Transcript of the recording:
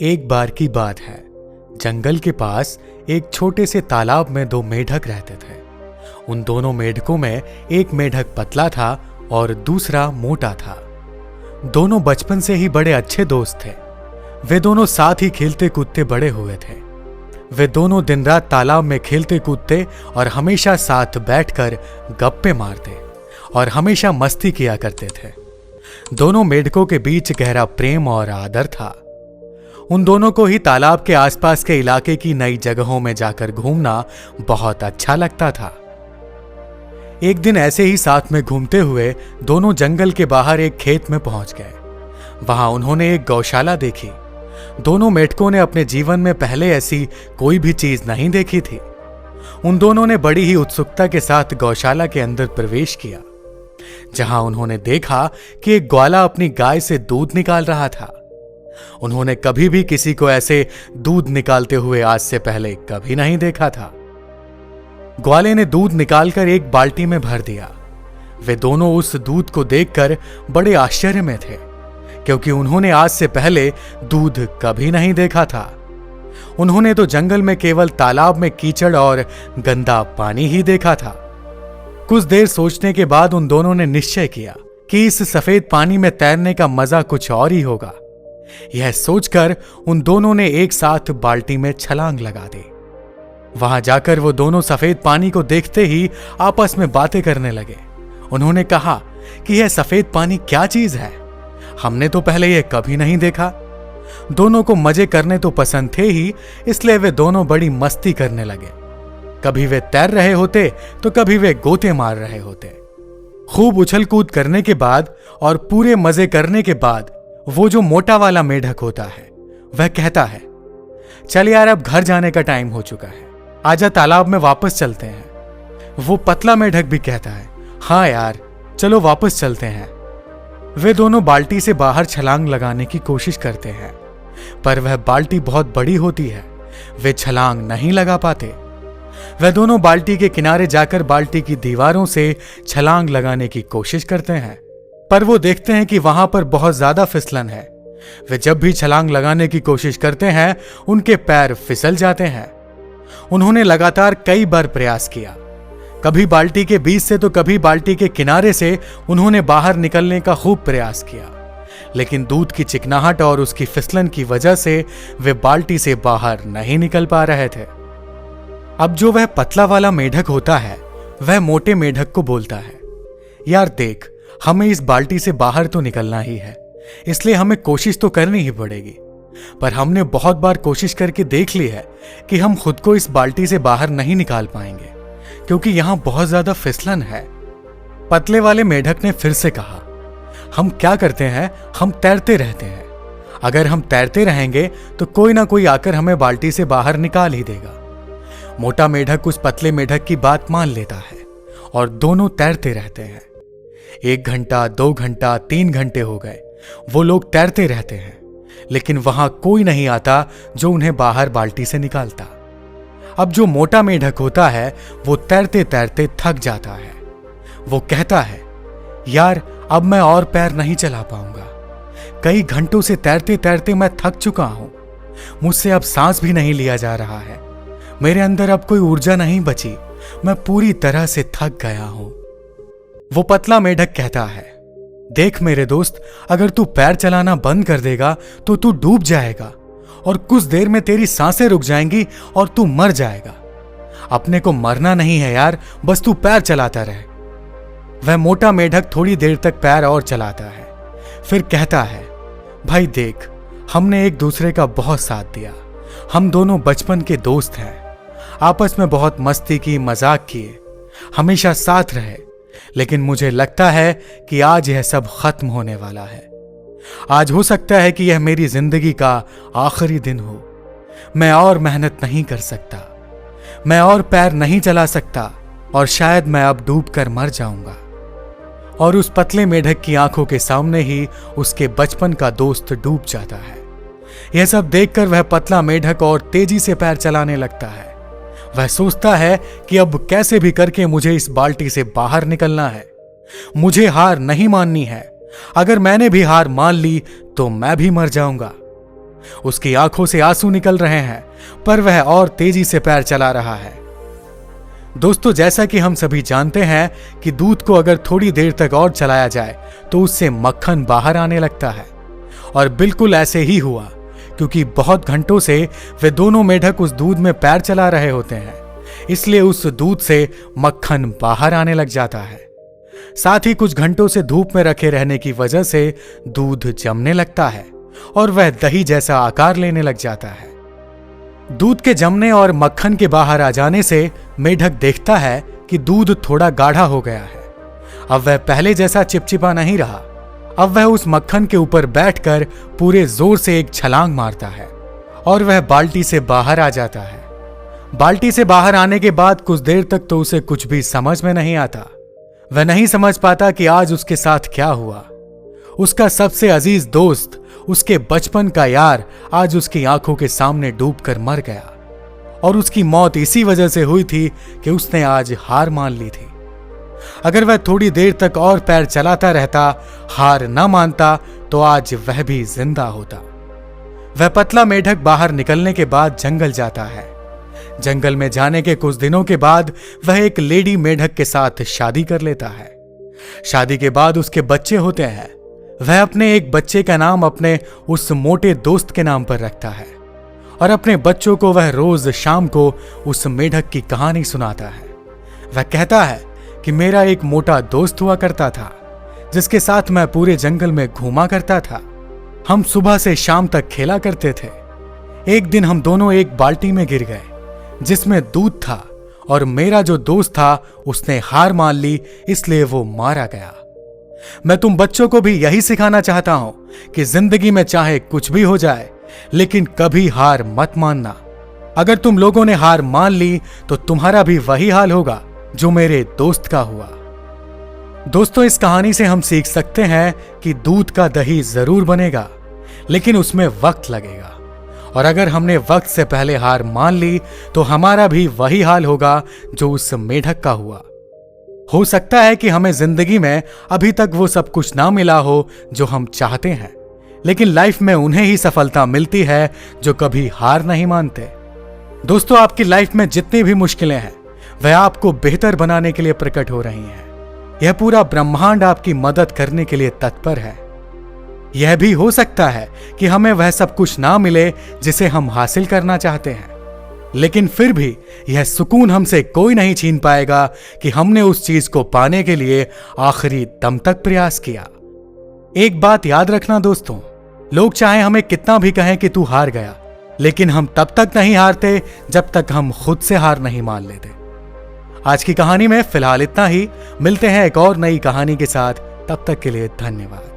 एक बार की बात है। जंगल के पास एक छोटे से तालाब में दो मेढक रहते थे। उन दोनों मेढकों में एक मेढक पतला था और दूसरा मोटा था। दोनों बचपन से ही बड़े अच्छे दोस्त थे। वे दोनों साथ ही खेलते कूदते बड़े हुए थे। वे दोनों दिन रात तालाब में खेलते कूदते और हमेशा साथ बैठकर गप्पे मारते और हमेशा मस्ती किया करते थे। दोनों मेढकों के बीच गहरा प्रेम और आदर था। उन दोनों को ही तालाब के आसपास के इलाके की नई जगहों में जाकर घूमना बहुत अच्छा लगता था। एक दिन ऐसे ही साथ में घूमते हुए दोनों जंगल के बाहर एक खेत में पहुंच गए। वहां उन्होंने एक गौशाला देखी। दोनों मेढकों ने अपने जीवन में पहले ऐसी कोई भी चीज नहीं देखी थी। उन दोनों ने बड़ी ही उत्सुकता के साथ गौशाला के अंदर प्रवेश किया, जहां उन्होंने देखा कि एक ग्वाला अपनी गाय से दूध निकाल रहा था। उन्होंने कभी भी किसी को ऐसे दूध निकालते हुए आज से पहले कभी नहीं देखा था। ग्वाले ने दूध निकालकर एक बाल्टी में भर दिया। वे दोनों उस दूध को देखकर बड़े आश्चर्य में थे, क्योंकि उन्होंने आज से पहले दूध कभी नहीं देखा था। उन्होंने तो जंगल में केवल तालाब में कीचड़ और गंदा पानी ही देखा था। कुछ देर सोचने के बाद उन दोनों ने निश्चय किया कि इस सफेद पानी में तैरने का मजा कुछ और ही होगा। यह सोचकर उन दोनों ने एक साथ बाल्टी में छलांग लगा दी। वहां जाकर वो दोनों सफेद पानी को देखते ही आपस में बातें करने लगे। उन्होंने कहा कि यह सफेद पानी क्या चीज है, हमने तो पहले यह कभी नहीं देखा। दोनों को मजे करने तो पसंद थे ही, इसलिए वे दोनों बड़ी मस्ती करने लगे। कभी वे तैर रहे होते तो कभी वे गोते मार रहे होते। खूब उछल कूद करने के बाद और पूरे मजे करने के बाद वो जो मोटा वाला मेढक होता है वह कहता है, चल यार अब घर जाने का टाइम हो चुका है, आजा तालाब में वापस चलते हैं। वो पतला मेढक भी कहता है, हाँ यार चलो वापस चलते हैं। वे दोनों बाल्टी से बाहर छलांग लगाने की कोशिश करते हैं, पर वह बाल्टी बहुत बड़ी होती है। वे छलांग नहीं लगा पाते। वे दोनों बाल्टी के किनारे जाकर बाल्टी की दीवारों से छलांग लगाने की कोशिश करते हैं, पर वो देखते हैं कि वहां पर बहुत ज्यादा फिसलन है। वे जब भी छलांग लगाने की कोशिश करते हैं उनके पैर फिसल जाते हैं। उन्होंने लगातार कई बार प्रयास किया, कभी बाल्टी के बीच से तो कभी बाल्टी के किनारे से उन्होंने बाहर निकलने का खूब प्रयास किया, लेकिन दूध की चिकनाहट और उसकी फिसलन की वजह से वे बाल्टी से बाहर नहीं निकल पा रहे थे। अब जो वह पतला वाला मेढक होता है वह मोटे मेढक को बोलता है, यार देख, हमें इस बाल्टी से बाहर तो निकलना ही है, इसलिए हमें कोशिश तो करनी ही पड़ेगी। पर हमने बहुत बार कोशिश करके देख ली है कि हम खुद को इस बाल्टी से बाहर नहीं निकाल पाएंगे, क्योंकि यहां बहुत ज्यादा फिसलन है। पतले वाले मेढक ने फिर से कहा, हम क्या करते हैं, हम तैरते रहते हैं। अगर हम तैरते रहेंगे तो कोई ना कोई आकर हमें बाल्टी से बाहर निकाल ही देगा। मोटा मेढक उस पतले मेढक की बात मान लेता है और दोनों तैरते रहते हैं। 1 घंटा, 2 घंटा, 3 घंटे हो गए। वो लोग तैरते रहते हैं, लेकिन वहां कोई नहीं आता जो उन्हें बाहर बाल्टी से निकालता। अब जो मोटा मेढक होता है वो तैरते तैरते थक जाता है। वो कहता है, यार अब मैं और पैर नहीं चला पाऊंगा। कई घंटों से तैरते तैरते मैं थक चुका हूं। मुझसे अब सांस भी नहीं लिया जा रहा है। मेरे अंदर अब कोई ऊर्जा नहीं बची। मैं पूरी तरह से थक गया हूं। वो पतला मेढक कहता है, देख मेरे दोस्त, अगर तू पैर चलाना बंद कर देगा तो तू डूब जाएगा और कुछ देर में तेरी सांसें रुक जाएंगी और तू मर जाएगा। अपने को मरना नहीं है यार, बस तू पैर चलाता रहे। वह मोटा मेढक थोड़ी देर तक पैर और चलाता है, फिर कहता है, भाई देख, हमने एक दूसरे का बहुत साथ दिया। हम दोनों बचपन के दोस्त हैं। आपस में बहुत मस्ती की, मजाक किए, हमेशा साथ रहे, लेकिन मुझे लगता है कि आज यह सब खत्म होने वाला है। आज हो सकता है कि यह मेरी जिंदगी का आखिरी दिन हो। मैं और मेहनत नहीं कर सकता, मैं और पैर नहीं चला सकता और शायद मैं अब डूबकर मर जाऊंगा। और उस पतले मेढक की आंखों के सामने ही उसके बचपन का दोस्त डूब जाता है। यह सब देखकर वह पतला मेढक और तेजी से पैर चलाने लगता है। वह सोचता है कि अब कैसे भी करके मुझे इस बाल्टी से बाहर निकलना है। मुझे हार नहीं माननी है। अगर मैंने भी हार मान ली तो मैं भी मर जाऊंगा। उसकी आंखों से आंसू निकल रहे हैं, पर वह और तेजी से पैर चला रहा है। दोस्तों, जैसा कि हम सभी जानते हैं कि दूध को अगर थोड़ी देर तक और चलाया जाए तो उससे मक्खन बाहर आने लगता है। और बिल्कुल ऐसे ही हुआ, क्योंकि बहुत घंटों से वे दोनों मेढक उस दूध में पैर चला रहे होते हैं, इसलिए उस दूध से मक्खन बाहर आने लग जाता है। साथ ही कुछ घंटों से धूप में रखे रहने की वजह से दूध जमने लगता है और वह दही जैसा आकार लेने लग जाता है। दूध के जमने और मक्खन के बाहर आ जाने से मेढक देखता है कि दूध थोड़ा गाढ़ा हो गया है। अब वह पहले जैसा चिपचिपा नहीं रहा। अब वह उस मक्खन के ऊपर बैठकर पूरे जोर से एक छलांग मारता है और वह बाल्टी से बाहर आ जाता है। बाल्टी से बाहर आने के बाद कुछ देर तक तो उसे कुछ भी समझ में नहीं आता। वह नहीं समझ पाता कि आज उसके साथ क्या हुआ। उसका सबसे अजीज दोस्त, उसके बचपन का यार, आज उसकी आंखों के सामने डूबकर मर गया। और उसकी मौत इसी वजह से हुई थी कि उसने आज हार मान ली थी। अगर वह थोड़ी देर तक और पैर चलाता रहता, हार न मानता, तो आज वह भी जिंदा होता। वह पतला मेढक बाहर निकलने के बाद जंगल जाता है। जंगल में जाने के कुछ दिनों के बाद वह एक लेडी मेढक के साथ शादी कर लेता है। शादी के बाद उसके बच्चे होते हैं। वह अपने एक बच्चे का नाम अपने उस मोटे दोस्त के नाम पर रखता है और अपने बच्चों को वह रोज शाम को उस मेढक की कहानी सुनाता है। वह कहता है कि मेरा एक मोटा दोस्त हुआ करता था, जिसके साथ मैं पूरे जंगल में घूमा करता था। हम सुबह से शाम तक खेला करते थे। एक दिन हम दोनों एक बाल्टी में गिर गए जिसमें दूध था, और मेरा जो दोस्त था उसने हार मान ली, इसलिए वो मारा गया। मैं तुम बच्चों को भी यही सिखाना चाहता हूं कि जिंदगी में चाहे कुछ भी हो जाए, लेकिन कभी हार मत मानना। अगर तुम लोगों ने हार मान ली तो तुम्हारा भी वही हाल होगा जो मेरे दोस्त का हुआ। दोस्तों, इस कहानी से हम सीख सकते हैं कि दूध का दही जरूर बनेगा, लेकिन उसमें वक्त लगेगा। और अगर हमने वक्त से पहले हार मान ली तो हमारा भी वही हाल होगा जो उस मेढक का हुआ। हो सकता है कि हमें जिंदगी में अभी तक वो सब कुछ ना मिला हो जो हम चाहते हैं, लेकिन लाइफ में उन्हें ही सफलता मिलती है जो कभी हार नहीं मानते। दोस्तों, आपकी लाइफ में जितनी भी मुश्किलें हैं वह आपको बेहतर बनाने के लिए प्रकट हो रही हैं। यह पूरा ब्रह्मांड आपकी मदद करने के लिए तत्पर है। यह भी हो सकता है कि हमें वह सब कुछ ना मिले जिसे हम हासिल करना चाहते हैं, लेकिन फिर भी यह सुकून हमसे कोई नहीं छीन पाएगा कि हमने उस चीज को पाने के लिए आखिरी दम तक प्रयास किया। एक बात याद रखना दोस्तों, लोग चाहे हमें कितना भी कहें कि तू हार गया, लेकिन हम तब तक नहीं हारते जब तक हम खुद से हार नहीं मान लेते। आज की कहानी में फिलहाल इतना ही। मिलते हैं एक और नई कहानी के साथ। तब तक के लिए धन्यवाद।